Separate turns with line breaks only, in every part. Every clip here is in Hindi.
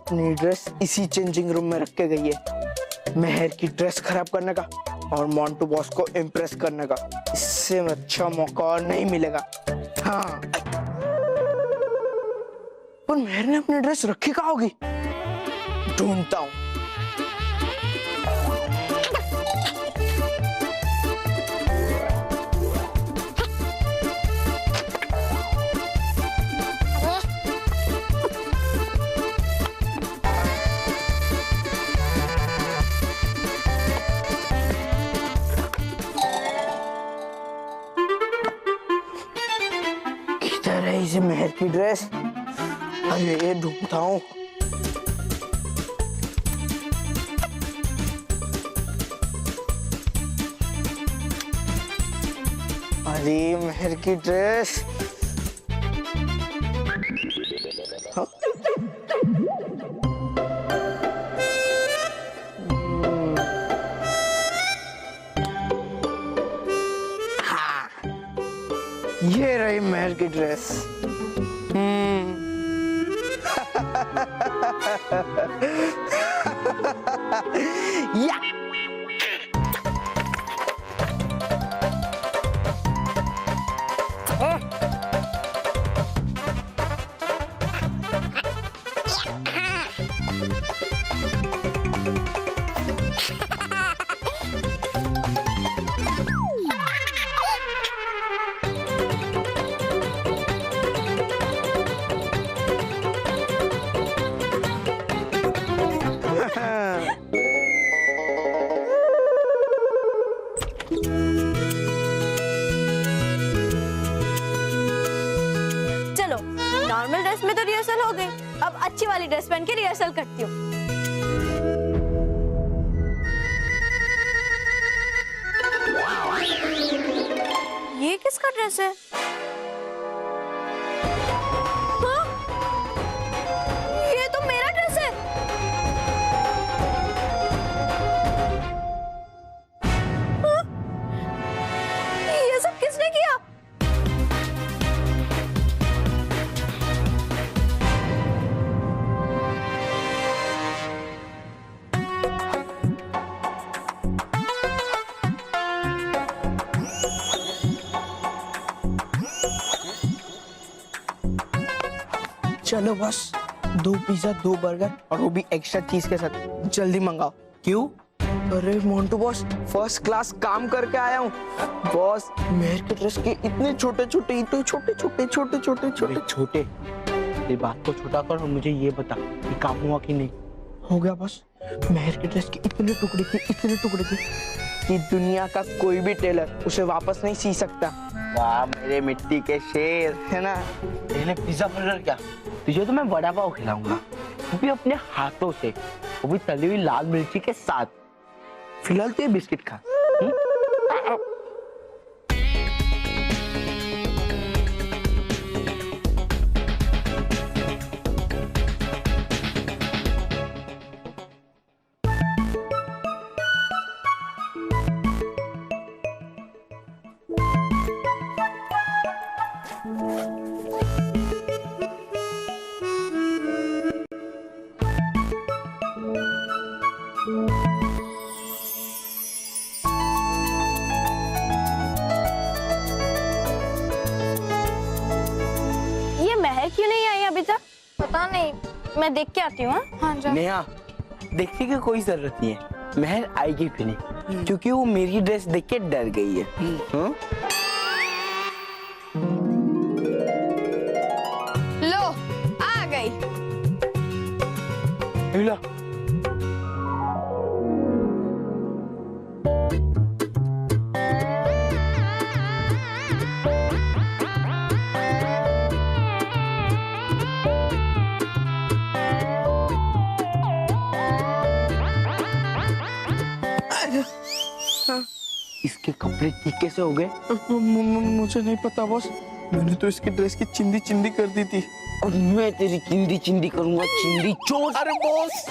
अपनी ड्रेस इसी चेंजिंग रूम में रख के गई है, मेहर की ड्रेस खराब करने का और मोंटू बॉस को इम्प्रेस करने का। इससे अच्छा मौका और नहीं मिलेगा। हाँ, पर मेहर ने अपनी ड्रेस रखी कहाँ होगी? ढूंढता हूँ। इसे मेहर की ड्रेस, अरे ये ढूंढता हूँ। अरे मेहर की ड्रेस, हाँ? हाँ, ये रही मेहर की ड्रेस। या
नॉर्मल ड्रेस में तो रिहर्सल हो गई, अब अच्छी वाली ड्रेस पहन के रिहर्सल करती हूँ। ये किसका ड्रेस है? हाँ? ये तो मेरा ड्रेस है। हाँ? ये सब किसने किया?
चलो बस, 2 पिज्जा 2 बर्गर और वो भी एक्स्ट्रा चीज के साथ, जल्दी मंगाओ। क्यों? अरे मोंटू बॉस, फर्स्ट क्लास काम करके आया हूँ। बॉस, मेहर के ड्रेस के इतने छोटे छोटे, इतने छोटे छोटे छोटे छोटे छोटे छोटे। ये बात को छोटा कर और मुझे ये बता कि काम हुआ कि नहीं। हो गया बॉस। मेहर के ड्रेस के इतने टुकड़े की कि दुनिया का कोई भी टेलर उसे वापस नहीं सी सकता। वाह मेरे मिट्टी के शेर, है ना?
पहले पिज्जा बर्गर क्या, तुझे तो मैं वड़ा पाव खिलाऊंगा, वो भी अपने हाथों से, वो भी तली हुई लाल मिर्ची के साथ। फिलहाल तो ये बिस्किट खा।
क्यों नहीं आई अभी तक? पता नहीं, मैं देख के आती हूँ। हाँ जा।
नेहा, देखने की कोई जरूरत नहीं है, मेहर आएगी भी नहीं, क्योंकि वो मेरी ड्रेस देख के डर गई है।
लो, आ गई।
लो। इसके कपड़े ठीक कैसे हो गए?
मुझे नहीं पता बॉस, मैंने तो इसकी ड्रेस की चिंदी चिंदी कर दी थी।
और मैं तेरी चिंदी चिंदी करूंगा, चिंदी चोर।
अरे बॉस,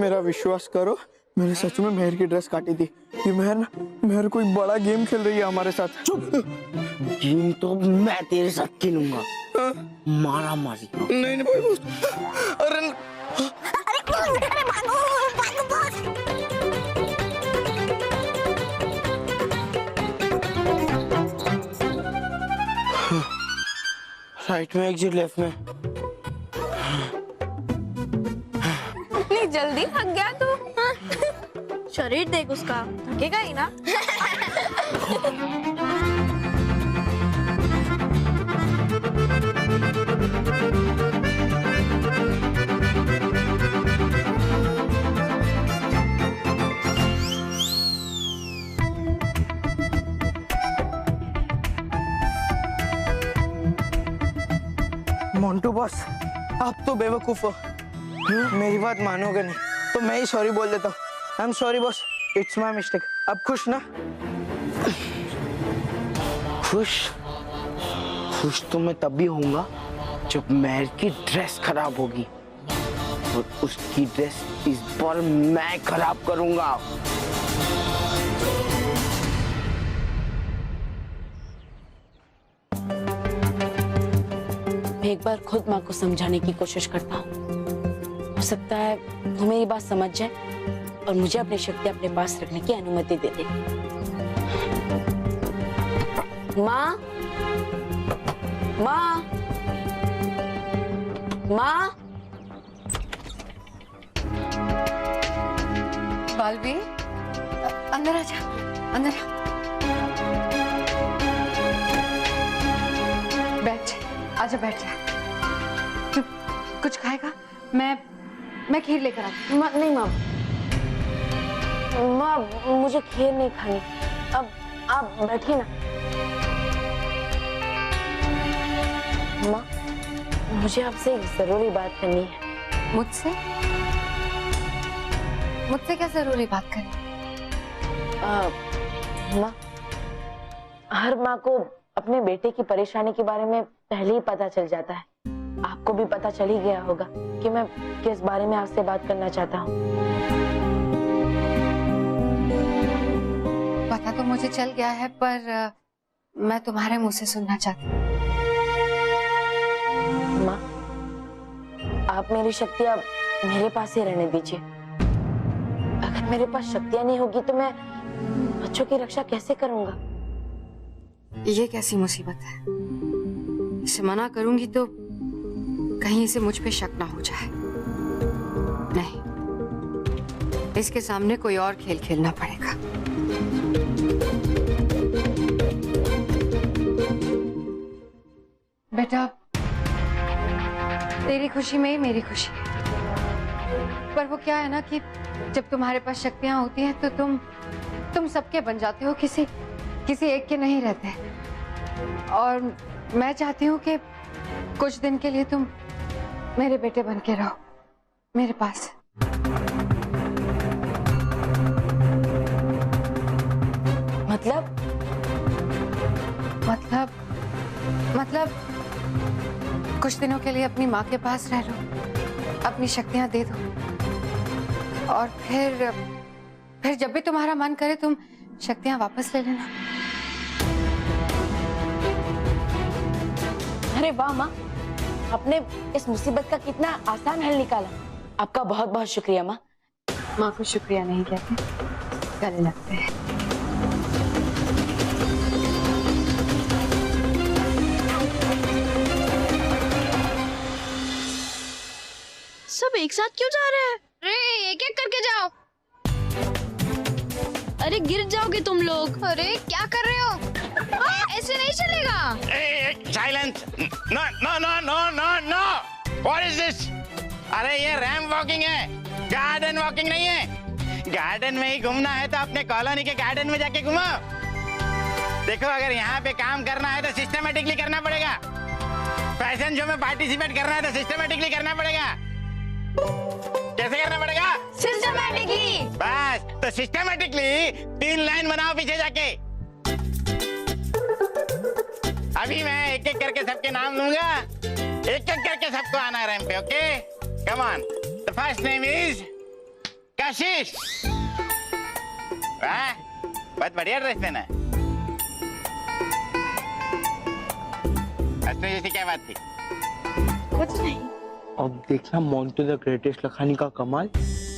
मेरा विश्वास करो, मैंने सच में मेहर की ड्रेस काटी थी। ये मेहर कोई बड़ा गेम खेल रही है हमारे साथ।
चुप। गेम तो मैं तेरे साथ खेलूंगा, मारा मारी।
नहीं नहीं बॉस, अरे राइट में एग्जिट, लेफ्ट में।
इतनी जल्दी थक गया तू? हाँ? शरीर देख उसका, थकेगा ही ना।
मोंटू बॉस, आप तो बेवकूफ हो। मेरी बात मानोगे नहीं तो मैं ही सॉरी बोल देता हूँ। I am sorry boss, it's my mistake. अब खुश ना?
खुश तो मैं तब भी होऊंगा जब मेहर की ड्रेस खराब होगी, और उसकी ड्रेस इस बार मैं खराब करूंगा।
मैं एक बार खुद माँ को समझाने की कोशिश करता हूँ। हो सकता है वो मेरी बात समझ जाए और मुझे अपनी शक्ति अपने पास रखने की अनुमति दे दे। माँ, माँ, माँ।
बालवीर, अंदर आजा, अंदर आ। बैठ, आजा बैठ जा। तू कुछ खाएगा? मैं खीर लेकर आती हूँ।
नहीं माँ, माँ मुझे खीर नहीं खानी। अब आप बैठिए ना। माँ, मुझे आपसे एक जरूरी बात करनी है।
मुझसे? मुझसे क्या जरूरी बात करनी?
माँ, हर माँ को अपने बेटे की परेशानी के बारे में पहले ही पता चल जाता है। आपको भी पता चल ही गया होगा कि मैं किस बारे में आपसे बात करना चाहता हूँ।
पता तो मुझे चल गया है, पर मैं तुम्हारे मुंह से सुनना चाहती हूँ।
माँ, आप मेरी शक्तियाँ मेरे पास ही रहने दीजिए। अगर मेरे पास शक्तियाँ नहीं होगी तो मैं बच्चों की रक्षा कैसे करूँगा?
ये कैसी मुसीबत है? इसे मना करूंगी तो कहीं इसे मुझ पे शक ना हो जाए। नहीं, इसके सामने कोई और खेल खेलना पड़ेगा। बेटा, तेरी खुशी में ही मेरी खुशी है। पर वो क्या है ना कि जब तुम्हारे पास शक्तियां होती हैं तो तुम सबके बन जाते हो, किसी एक के नहीं रहते। और मैं चाहती हूँ कि कुछ दिन के लिए तुम मेरे बेटे बन के रहो मेरे पास। मतलब कुछ दिनों के लिए अपनी माँ के पास रह लो, अपनी शक्तियां दे दो, और फिर जब भी तुम्हारा मन करे तुम शक्तियां वापस ले लेना।
अरे वाह माँ, आपने इस मुसीबत का कितना आसान हल निकाला। आपका बहुत बहुत शुक्रिया माँ।
माँ को शुक्रिया नहीं कहते, गले लगते हैं।
सब एक साथ क्यों जा रहे हैं? अरे एक एक करके जाओ। अरे गिर जाओगे तुम लोग। अरे क्या कर रहे हो? ऐसे नहीं चलेगा।
Silence. No no no no no no, what is this? अरे ये रैंप वॉकिंग है, गार्डन वॉकिंग नहीं है। गार्डन में ही घूमना है तो अपने कॉलोनी के गार्डन में जाके घूमो। देखो, अगर यहाँ पे काम करना है तो सिस्टमेटिकली करना पड़ेगा। फैशन शो में पार्टिसिपेट करना है तो सिस्टमेटिकली करना पड़ेगा। कैसे करना पड़ेगा?
सिस्टमैटिकली।
बस, तो सिस्टमेटिकली 3 लाइन बनाओ पीछे जाके। अभी मैं एक एक करके सबके नाम लूंगा, एक एक करके सबको आना है रैंप पे। Okay, come on. The first name is कशिश। वाह, बहुत बढ़िया ड्रेस पहना है। हंसने जैसी क्या बात थी?
कुछ नहीं।
अब देखना मोंटू द ग्रेटेस्ट लखानी का कमाल,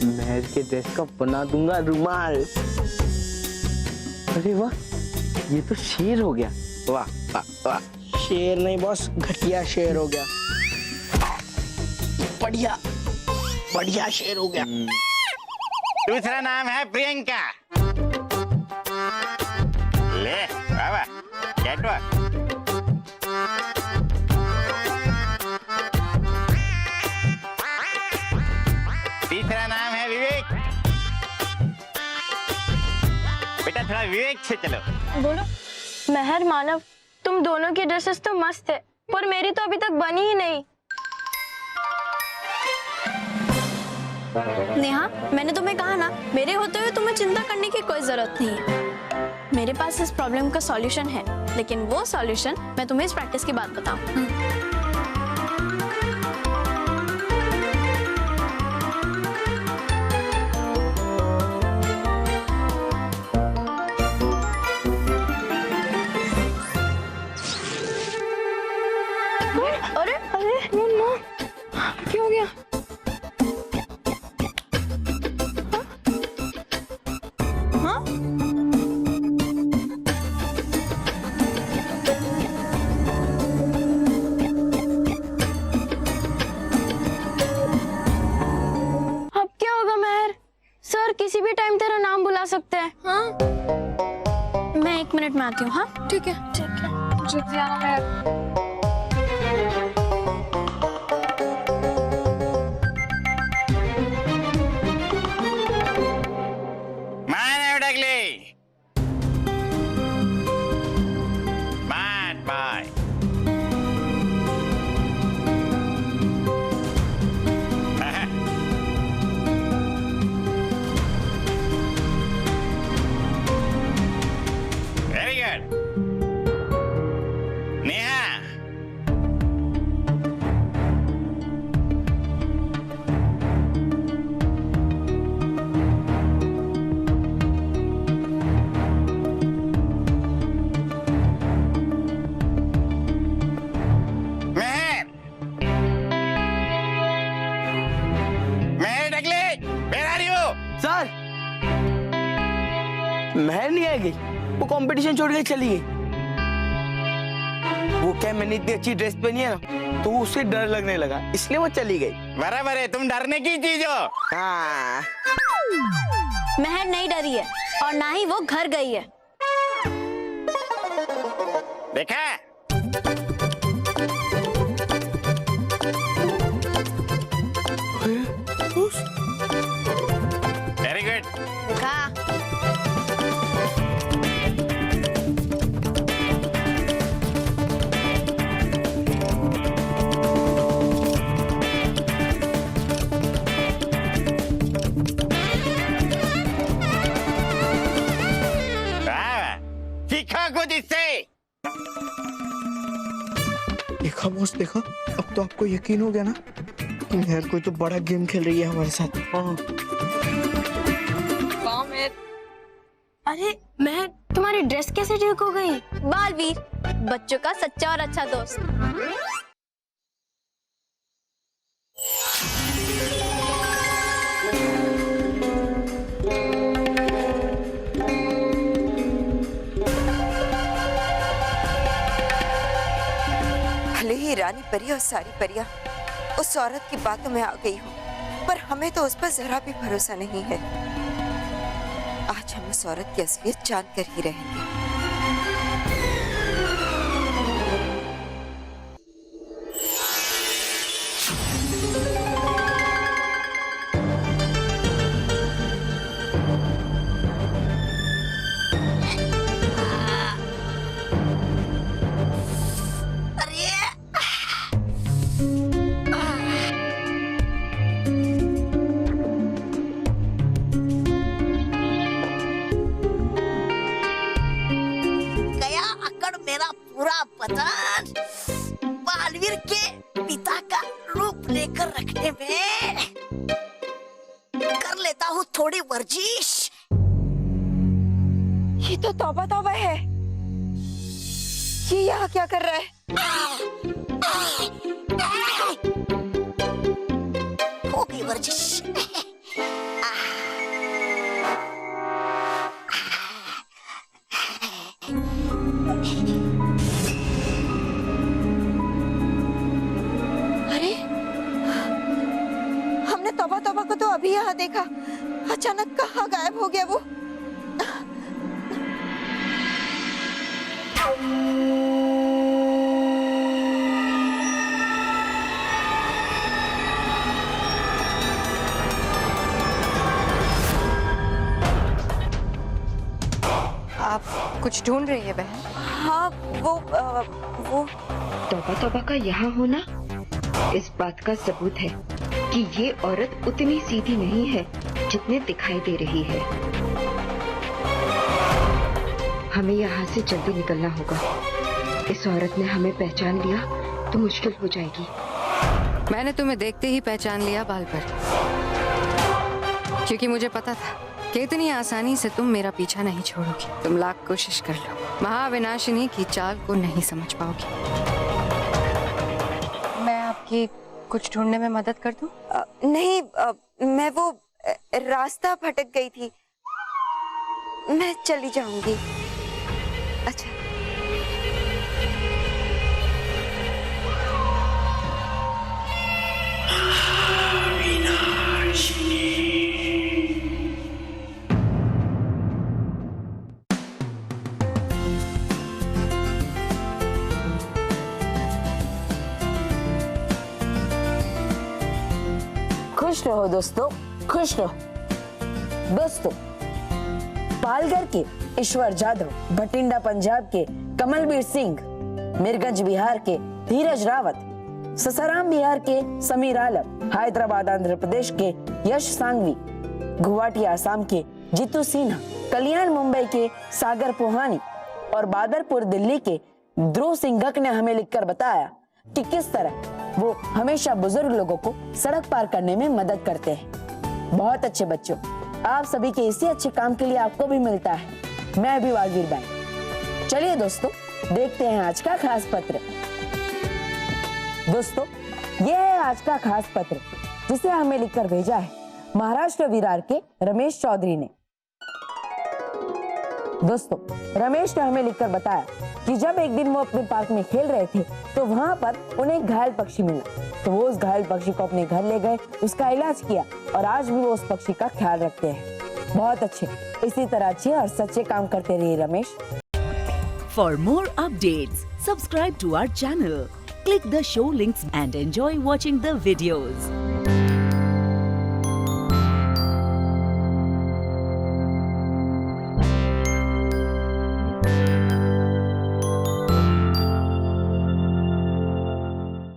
महर के ड्रेस का बना दूंगा रुमाल। अरे वाह, ये तो शेर हो गया। वाह वाह वाह।
शेर नहीं बॉस, घटिया शेर हो गया। बढ़िया बढ़िया शेर हो गया।
दूसरा नाम है प्रियंका। ले वाह वाह, गेट वर्क। तीसरा नाम है विवेक। बेटा थोड़ा विवेक से चलो।
बोलो। महर, मानव, तुम दोनों की ड्रेसेस तो मस्त है, पर मेरी तो अभी तक बनी ही नहीं। नेहा, मैंने तुम्हें कहा ना, मेरे होते हुए तुम्हें चिंता करने की कोई जरूरत नहीं है। मेरे पास इस प्रॉब्लम का सॉल्यूशन है, लेकिन वो सॉल्यूशन मैं तुम्हें इस प्रैक्टिस के बाद बताऊं। अरे अरे नो, क्या हो गया? हाँ? अब क्या होगा महर? सर किसी भी टाइम तेरा नाम बुला सकते हैं। हाँ? मैं 1 मिनट में आती हूँ। हाँ ठीक है ठीक है।
जल्दी आना महर।
मानव डगली, bad boy. Very good. Neha, Mehar, Mehar डगली, where are you?
Sir, Mehar नहीं आएगी, वो कंपटीशन छोड़ के चली गई। वो क्या, मैंने इतनी अच्छी ड्रेस पहनी है ना, तो उसे डर लगने लगा, इसलिए वो चली गई।
बराबर है, तुम डरने की चीज हो।
हाँ।
महर नहीं डरी है और ना ही वो घर गई है।
देखा? Very good.
देखा?
सीखा कुछ इससे।
देखा बॉस, देखा, अब तो आपको यकीन हो गया ना कि महर कोई तो बड़ा गेम खेल रही है हमारे साथ। हाँ।
अरे महर, तुम्हारी ड्रेस कैसे ठीक हो गई? बालवीर, बच्चों का सच्चा और अच्छा दोस्त।
भले ही रानी परी और सारी परियां उस औरत की बातों में आ गई हो, पर हमें तो उस पर जरा भी भरोसा नहीं है। आज हम उस औरत की असलियत जानकर ही रहेंगे।
पतन बालवीर के पिता का रूप लेकर रखने में कर लेता हूँ थोड़ी वर्जिश।
ये तो तौबा तौबा है। ये यहाँ क्या कर रहा है?
हो गई वर्जिश।
अरे हमने तौबा तौबा को तो अभी यहाँ देखा, अचानक कहाँ गायब हो गया वो?
आप कुछ ढूंढ रही है बहन?
हाँ वो
तौबा तौबा का यहाँ होना इस बात का सबूत है कि ये औरत उतनी सीधी नहीं है जितने दिखाई दे रही है। हमें यहाँ से जल्दी निकलना होगा। इस औरत ने हमें पहचान लिया तो मुश्किल हो जाएगी।
मैंने तुम्हें देखते ही पहचान लिया बाल पर, क्योंकि मुझे पता था कि इतनी आसानी से तुम मेरा पीछा नहीं छोड़ोगी। तुम लाख कोशिश कर लो, महाविनाशिनी की चाल को नहीं समझ पाओगी। मैं आपकी कुछ ढूंढने में मदद कर दूं?
नहीं, मैं वो रास्ता भटक गई थी, मैं चली जाऊंगी। अच्छा
खुश रहो दोस्तों, खुश रहो दोस्तों। पालघर के ईश्वर जाधव, भटिंडा पंजाब के कमलबीर सिंह, मीरगंज बिहार के धीरज रावत, ससाराम बिहार के समीर आलम, हैदराबाद आंध्र प्रदेश के यश सांघवी, गुवाहाटी आसाम के जीतू सिन्हा, कल्याण मुंबई के सागर पोहानी और बादरपुर दिल्ली के ध्रुव सिंघक ने हमें लिखकर बताया कि किस तरह वो हमेशा बुजुर्ग लोगों को सड़क पार करने में मदद करते हैं। बहुत अच्छे बच्चों, आप सभी के इसी अच्छे काम के लिए आपको भी मिलता है। मैं भी वालवीर बैंक। चलिए दोस्तों, देखते हैं आज का खास पत्र। दोस्तों, ये है आज का खास पत्र जिसे हमें लिखकर भेजा है महाराष्ट्र विरार के रमेश चौधरी ने। दोस्तों, रमेश ने हमें लिखकर बताया कि जब एक दिन वो अपने पार्क में खेल रहे थे तो वहाँ पर उन्हें एक घायल पक्षी मिला, तो वो उस घायल पक्षी को अपने घर ले गए, उसका इलाज किया और आज भी वो उस पक्षी का ख्याल रखते हैं। बहुत अच्छे, इसी तरह अच्छे और सच्चे काम करते रहिए Ramesh.
For more updates, subscribe to our channel, click the show links and enjoy watching the videos.